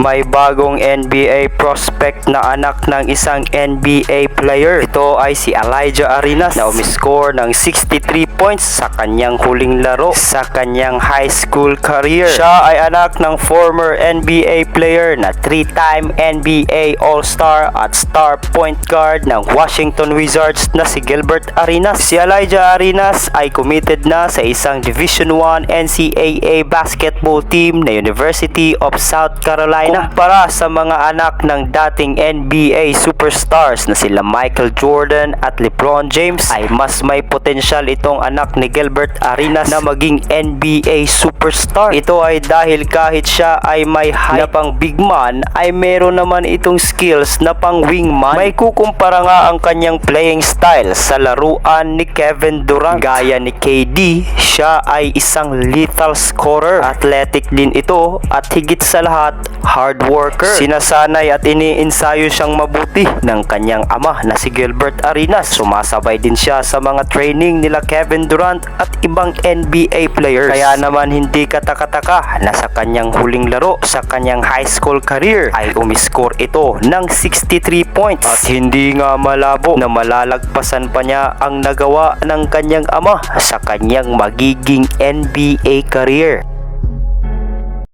May bagong NBA prospect na anak ng isang NBA player. Ito ay si Elijah Arenas na umiscore ng 63 points sa kanyang huling laro sa kanyang high school career. Siya ay anak ng former NBA player na 3-time NBA All-Star at star point guard ng Washington Wizards na si Gilbert Arenas. Si Elijah Arenas ay committed na sa isang Division I NCAA basketball team na University of South Carolina. Kumpara sa mga anak ng dating NBA superstars na sila Michael Jordan at LeBron James, ay mas may potensyal itong anak ni Gilbert Arenas na maging NBA superstar. Ito ay dahil kahit siya ay may height na pang big man, ay meron naman itong skills na pang wingman. May kukumpara nga ang kanyang playing style sa laruan ni Kevin Durant. Gaya ni KD, siya ay isang lethal scorer. Athletic din ito at higit sa lahat, hard worker. Sinasanay at iniinsayo siyang mabuti ng kanyang ama na si Gilbert Arenas. Sumasabay din siya sa mga training nila Kevin Durant at ibang NBA players. Kaya naman hindi katakataka na sa kanyang huling laro sa kanyang high school career ay umiscore ito ng 63 points. At hindi nga malabo na malalagpasan pa niya ang nagawa ng kanyang ama sa kanyang magiging NBA career.